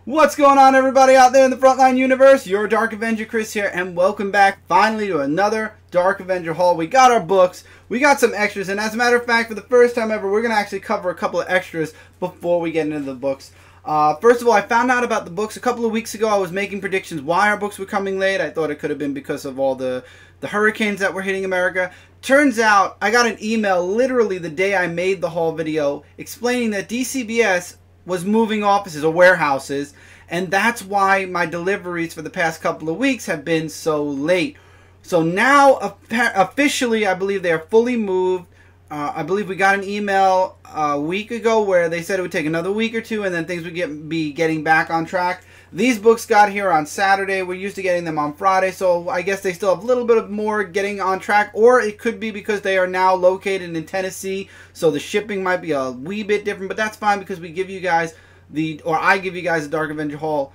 What's going on, everybody out there in the Frontline universe? Your Dark Avenger Chris here, and welcome back finally to another Dark Avenger haul. We got our books, we got some extras, and as a matter of fact, for the first time ever, we're going to actually cover a couple of extras before we get into the books. First of all, I found out about the books a couple of weeks ago. I was making predictions why our books were coming late. I thought it could have been because of all the hurricanes that were hitting America. Turns out, I got an email literally the day I made the haul video explaining that DCBS was moving offices or warehouses, and that's why my deliveries for the past couple of weeks have been so late. So now, officially, I believe they are fully moved. I believe we got an email a week ago where they said it would take another week or two and then things would be getting back on track. These books got here on Saturday. We're used to getting them on Friday, so I guess they still have a little bit of more getting on track, or it could be because they are now located in Tennessee, so the shipping might be a wee bit different, but that's fine because we give you guys I give you guys a Dark Avenger haul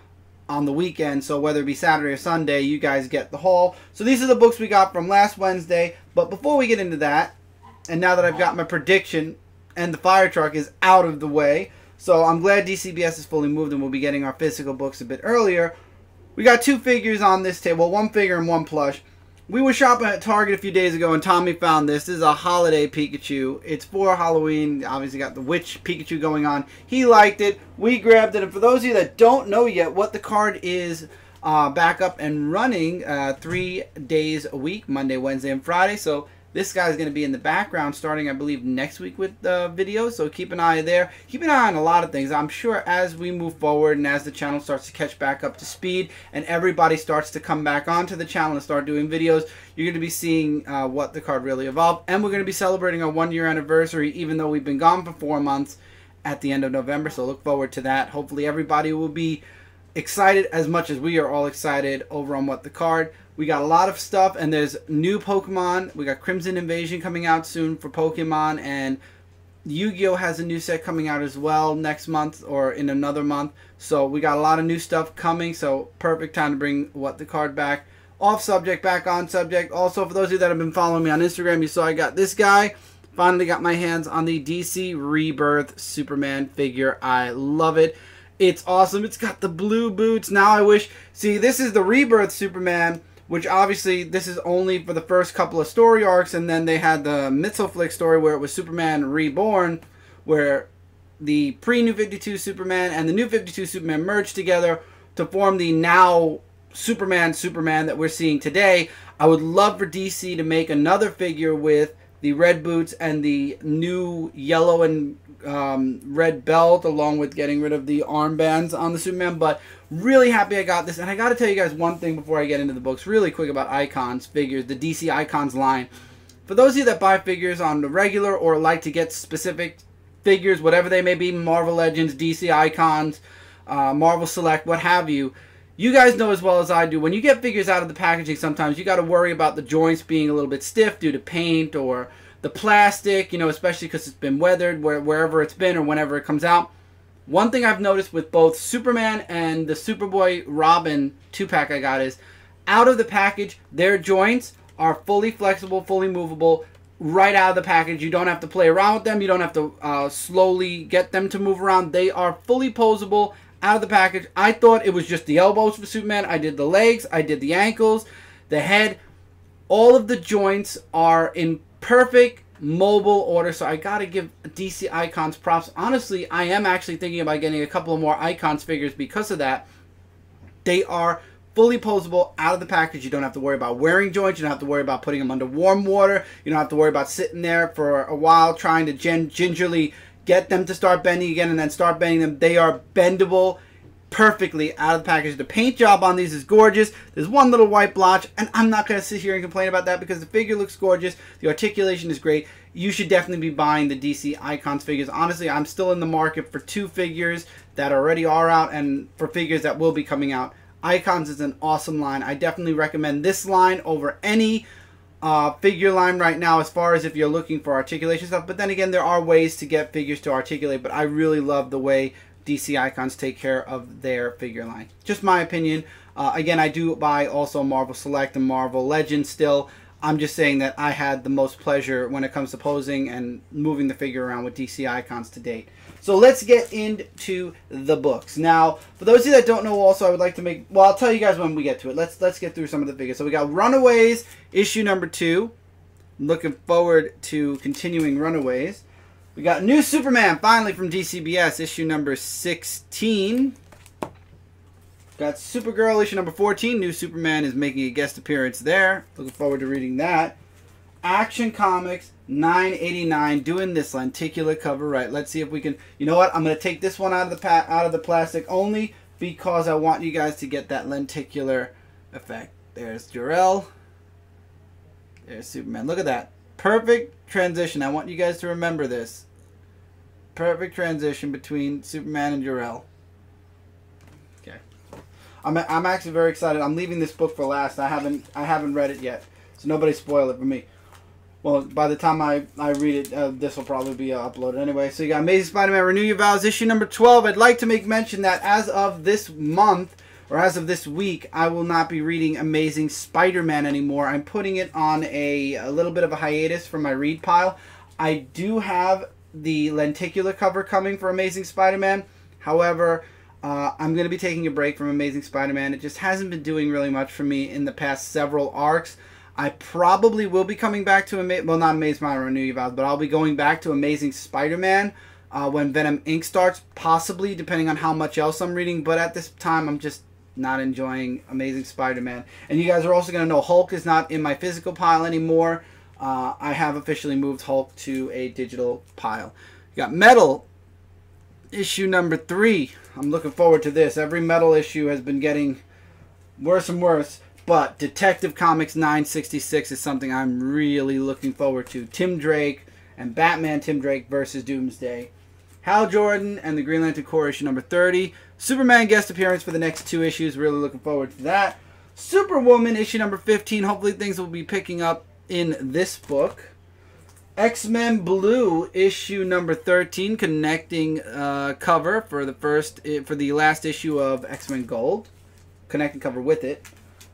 on the weekend, so whether it be Saturday or Sunday, you guys get the haul. So these are the books we got from last Wednesday, but before we get into that, and now that I've got my prediction and the fire truck is out of the way, so I'm glad DCBS is fully moved and we'll be getting our physical books a bit earlier. We got two figures on this table, one figure and one plush. We were shopping at Target a few days ago and Tommy found this. This is a holiday Pikachu. It's for Halloween. Obviously got the witch Pikachu going on. He liked it. We grabbed it. And for those of you that don't know yet what the card is, back up and running 3 days a week, Monday, Wednesday, and Friday. So this guy's going to be in the background starting, I believe, next week with the video. So keep an eye there. Keep an eye on a lot of things. I'm sure as we move forward and as the channel starts to catch back up to speed and everybody starts to come back onto the channel and start doing videos, you're going to be seeing what the card really evolved. And we're going to be celebrating our 1-year anniversary, even though we've been gone for 4 months at the end of November. So look forward to that. Hopefully everybody will be excited as much as we are all excited over on what the card. We got a lot of stuff, and there's new Pokemon. We got Crimson Invasion coming out soon for Pokemon, and Yu-Gi-Oh! Has a new set coming out as well next month or in another month. So we got a lot of new stuff coming, so perfect time to bring what the card back. Off subject, back on subject. Also, for those of you that have been following me on Instagram, you saw I got this guy. Finally got my hands on the DC Rebirth Superman figure. I love it. It's awesome. It's got the blue boots. Now I wish... See, this is the Rebirth Superman, which obviously this is only for the first couple of story arcs, and then they had the Mitsoflick story where it was Superman Reborn, where the pre-New 52 Superman and the New 52 Superman merged together to form the now Superman that we're seeing today. I would love for DC to make another figure with the red boots and the new yellow and red belt, along with getting rid of the armbands on the Superman. But really happy I got this. And I got to tell you guys one thing before I get into the books really quick about Icons figures, the DC Icons line. For those of you that buy figures on the regular or like to get specific figures, whatever they may be, Marvel Legends, DC Icons, Marvel Select, what have you, you guys know as well as I do, when you get figures out of the packaging, sometimes you got to worry about the joints being a little bit stiff due to paint or the plastic, you know, especially because it's been weathered wherever it's been or whenever it comes out. One thing I've noticed with both Superman and the Superboy Robin 2-pack I got is, out of the package, their joints are fully flexible, fully movable, right out of the package. You don't have to play around with them. You don't have to slowly get them to move around. They are fully posable out of the package. I thought it was just the elbows for Superman. I did the legs. I did the ankles, the head. All of the joints are in perfect mobile order, so I gotta give DC Icons props. Honestly, I am actually thinking about getting a couple of more Icons figures because of that. They are fully posable out of the package. You don't have to worry about wearing joints. You don't have to worry about putting them under warm water. You don't have to worry about sitting there for a while trying to gingerly get them to start bending again and then start bending them. They are bendable perfectly out of the package. The paint job on these is gorgeous. There's one little white blotch, and I'm not going to sit here and complain about that because the figure looks gorgeous. The articulation is great. You should definitely be buying the DC Icons figures. Honestly, I'm still in the market for 2 figures that already are out and for figures that will be coming out. Icons is an awesome line. I definitely recommend this line over any figure line right now as far as if you're looking for articulation stuff. But then again, there are ways to get figures to articulate, but I really love the way DC Icons take care of their figure line. Just my opinion. Again, I do buy also Marvel Select and Marvel Legends still. I'm just saying that I had the most pleasure when it comes to posing and moving the figure around with DC Icons to date. So let's get into the books. Now, for those of you that don't know also, I would like to make... Well, I'll tell you guys when we get to it. Let's get through some of the figures. So we got Runaways, issue number 2. I'm looking forward to continuing Runaways. We got New Superman, finally from DCBS, issue number 16. Got Supergirl, issue number 14. New Superman is making a guest appearance there. Looking forward to reading that. Action Comics, $9.89, doing this lenticular cover right. Let's see if we can... You know what? I'm going to take this one out of the plastic only because I want you guys to get that lenticular effect. There's Jor-El. There's Superman. Look at that. Perfect transition. I want you guys to remember this. Perfect transition between Superman and Jor-El. Okay. I'm actually very excited. I'm leaving this book for last. I haven't read it yet, so nobody spoil it for me. Well, by the time I read it, this will probably be uploaded anyway. So you got Amazing Spider-Man Renew Your Vows, issue number 12. I'd like to make mention that as of this month, or as of this week, I will not be reading Amazing Spider-Man anymore. I'm putting it on a little bit of a hiatus from my read pile. I do have the lenticular cover coming for Amazing Spider-Man. However, I'm going to be taking a break from Amazing Spider-Man. It just hasn't been doing really much for me in the past several arcs. I probably will be coming back to not Amazing Spider-Man Renew Your Vows, but I'll be going back to Amazing Spider-Man when Venom Inc. starts, possibly, depending on how much else I'm reading. But at this time, I'm just not enjoying Amazing Spider-Man. And you guys are also going to know Hulk is not in my physical pile anymore. I have officially moved Hulk to a digital pile. You got Metal, issue number 3. I'm looking forward to this. Every Metal issue has been getting worse and worse. But Detective Comics 966 is something I'm really looking forward to. Tim Drake and Batman Tim Drake versus Doomsday. Hal Jordan and the Green Lantern Corps, issue number 30. Superman guest appearance for the next 2 issues. Really looking forward to that. Superwoman, issue number 15. Hopefully things will be picking up in this book. X-Men Blue, issue number 13. Connecting cover for the last issue of X-Men Gold. Connecting cover with it.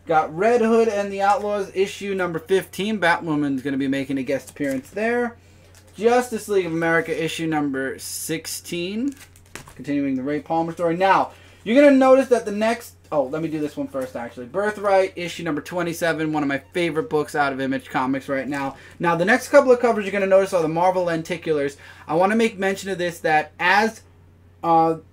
Got Red Hood and the Outlaws, issue number 15. Batwoman's going to be making a guest appearance there. Justice League of America, issue number 16. Continuing the Ray Palmer story. Now, you're going to notice that the next... Oh, let me do this one first, actually. Birthright, issue number 27. One of my favorite books out of Image Comics right now. Now, the next couple of covers you're going to notice are the Marvel lenticulars. I want to make mention of this, that as...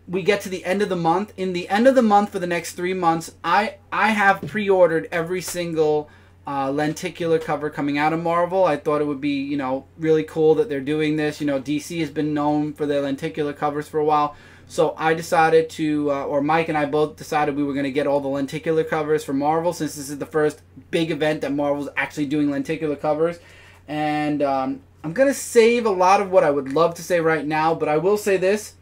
we get to the end of the month. In the end of the month for the next 3 months, I have pre-ordered every single lenticular cover coming out of Marvel. I thought it would be, you know, really cool that they're doing this. You know, DC has been known for their lenticular covers for a while. So I decided to, or Mike and I both decided we were going to get all the lenticular covers for Marvel, since this is the first big event that Marvel's actually doing lenticular covers. And I'm going to save a lot of what I would love to say right now, but I will say this.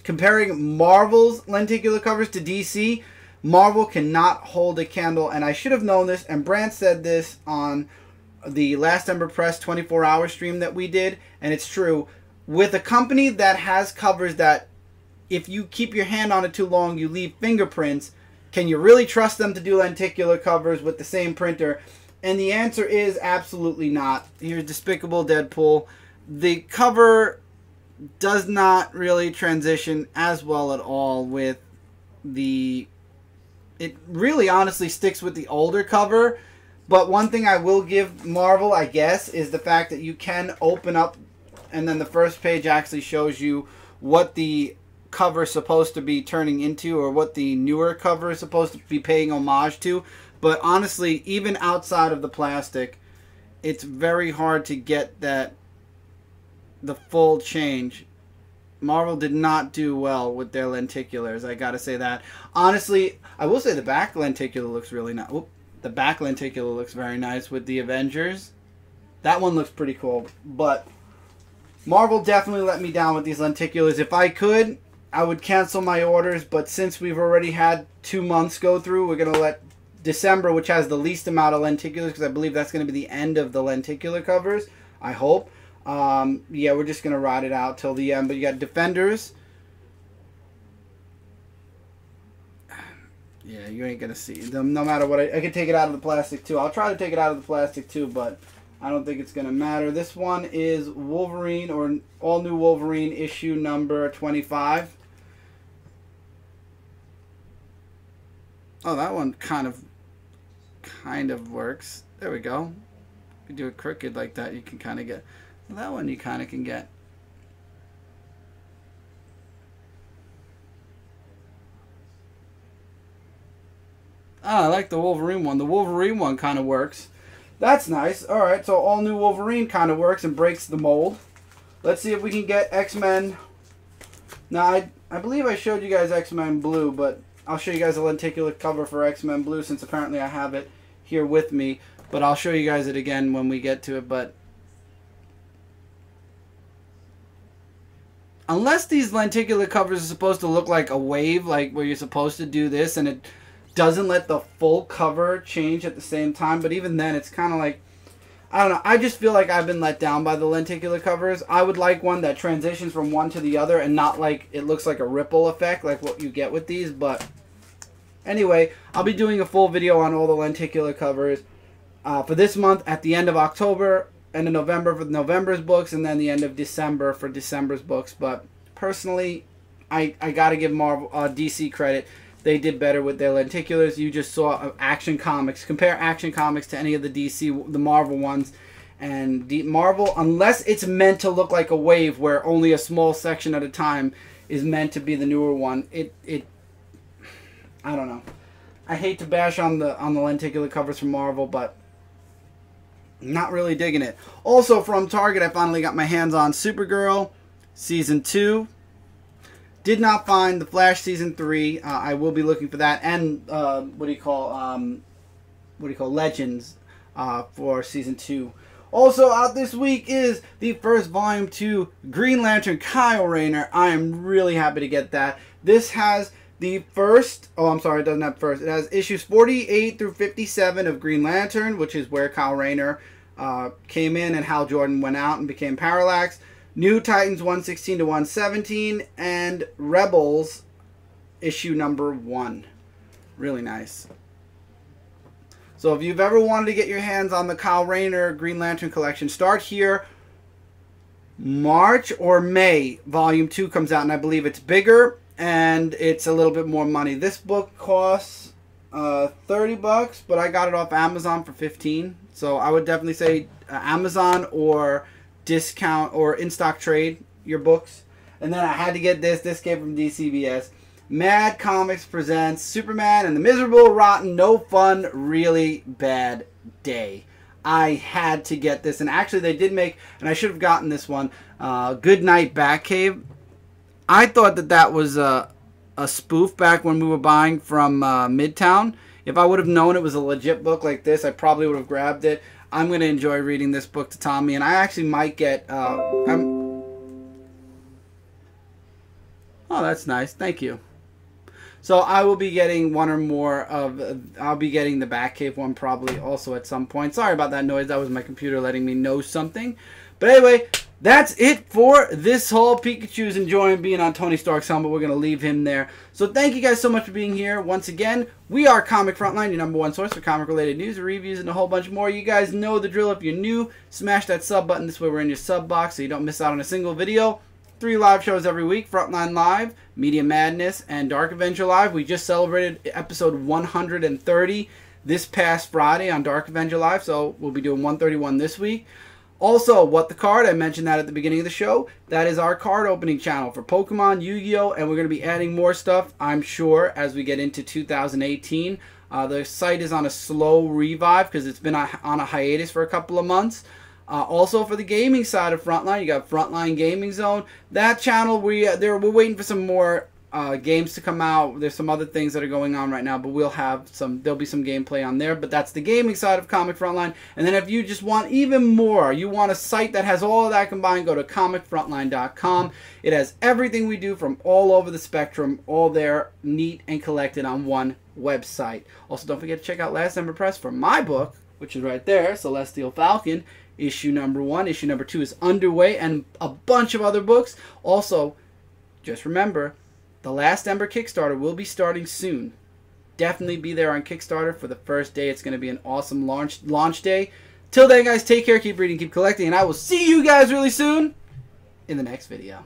Comparing Marvel's lenticular covers to DC, Marvel cannot hold a candle, and I should have known this, and Brant said this on the Last Ember Press 24-hour stream that we did, and it's true. With a company that has covers that, if you keep your hand on it too long, you leave fingerprints, can you really trust them to do lenticular covers with the same printer? And the answer is absolutely not. Here's Despicable Deadpool. The cover does not really transition as well at all with the... It really honestly sticks with the older cover. But one thing I will give Marvel, I guess, is the fact that you can open up and then the first page actually shows you what the cover is supposed to be turning into, or what the newer cover is supposed to be paying homage to. But honestly, even outside of the plastic, it's very hard to get the full change. Marvel did not do well with their lenticulars, I gotta say that. Honestly, I will say the back lenticular looks really nice. The back lenticular looks very nice with the Avengers. That one looks pretty cool. But Marvel definitely let me down with these lenticulars. If I could, I would cancel my orders. But since we've already had 2 months go through, we're going to let December, which has the least amount of lenticulars, because I believe that's going to be the end of the lenticular covers, I hope. Yeah, we're just going to ride it out till the end. But you got Defenders. Yeah, you ain't going to see them no matter what. I can take it out of the plastic too. I'll try to take it out of the plastic too, but I don't think it's going to matter. This one is Wolverine, or All New Wolverine issue number 25. Oh, that one kind of works. There we go. If you do it crooked like that, you can kind of get... Well, that one you kind of can get. Oh, I like the Wolverine one. The Wolverine one kind of works. That's nice. Alright, so All New Wolverine kind of works and breaks the mold. Let's see if we can get X-Men. Now, I believe I showed you guys X-Men Blue, but I'll show you guys a lenticular cover for X-Men Blue since apparently I have it here with me. But I'll show you guys it again when we get to it. But unless these lenticular covers are supposed to look like a wave, like where you're supposed to do this and it doesn't let the full cover change at the same time, but even then it's kind of like, I don't know, I just feel like I've been let down by the lenticular covers. I would like one that transitions from one to the other and not like it looks like a ripple effect like what you get with these. But anyway, I'll be doing a full video on all the lenticular covers for this month at the end of October, end of November for November's books, and then the end of December for December's books. But personally, I gotta give Marvel DC credit. They did better with their lenticulars. You just saw Action Comics. Compare Action Comics to any of the DC, the Marvel ones. And Marvel, unless it's meant to look like a wave where only a small section at a time is meant to be the newer one, I don't know. I hate to bash on the lenticular covers from Marvel, but not really digging it. Also from Target, I finally got my hands on Supergirl Season 2. Did not find the Flash Season 3. I will be looking for that. And Legends for Season 2. Also out this week is the first Volume 2 Green Lantern Kyle Rayner. I am really happy to get that. This has the first... Oh, I'm sorry, it doesn't have first. It has issues 48 through 57 of Green Lantern, which is where Kyle Rayner came in and Hal Jordan went out and became Parallax. New Titans 116 to 117, and Rebels issue number 1. Really nice. So if you've ever wanted to get your hands on the Kyle Rayner Green Lantern collection, start here. March or May, Volume 2 comes out, and I believe it's bigger, and it's a little bit more money. This book costs $30, but I got it off Amazon for $15. So I would definitely say Amazon or discount or in stock trade your books. And then I had to get this. This came from DCBS. Mad Comics presents Superman and the Miserable, Rotten, No Fun, Really Bad Day. I had to get this, and actually they did make, and I should have gotten this one, Good Night Batcave. I thought that was a spoof back when we were buying from Midtown. If I would have known it was a legit book like this, I probably would have grabbed it. I'm going to enjoy reading this book to Tommy, and I actually might get... Oh, that's nice. Thank you. So I will be getting one or more of... I'll be getting the Batcave one probably also at some point. Sorry about that noise. That was my computer letting me know something. But anyway, that's it for this haul. Pikachu's enjoying being on Tony Stark's helmet. We're going to leave him there. So thank you guys so much for being here. Once again, we are Comic Frontline, your #1 source for comic-related news, reviews, and a whole bunch more. You guys know the drill. If you're new, smash that sub button. This way we're in your sub box so you don't miss out on a single video. 3 live shows every week, Frontline Live, Media Madness, and Dark Avenger Live. We just celebrated episode 130 this past Friday on Dark Avenger Live, so we'll be doing 131 this week. Also, What the Card, I mentioned that at the beginning of the show. That is our card opening channel for Pokemon, Yu-Gi-Oh! And we're going to be adding more stuff, I'm sure, as we get into 2018. The site is on a slow revive because it's been on a hiatus for a couple of months. Also, for the gaming side of Frontline, you got Frontline Gaming Zone. That channel, we're waiting for some more games to come out. There's some other things that are going on right now, but there'll be some gameplay on there. But that's the gaming side of Comic Frontline. And then if you just want even more, you want a site that has all of that combined, go to comicfrontline.com. It has everything we do from all over the spectrum, all there, neat and collected on one website. Also, don't forget to check out Last Ember Press for my book, which is right there, Celestial Falcon, issue number 1. Issue number 2 is underway, and a bunch of other books. Also, just remember, the Last Ember Kickstarter will be starting soon. Definitely be there on Kickstarter for the first day. It's going to be an awesome launch day. Till then, guys, take care, keep reading, keep collecting, and I will see you guys really soon in the next video.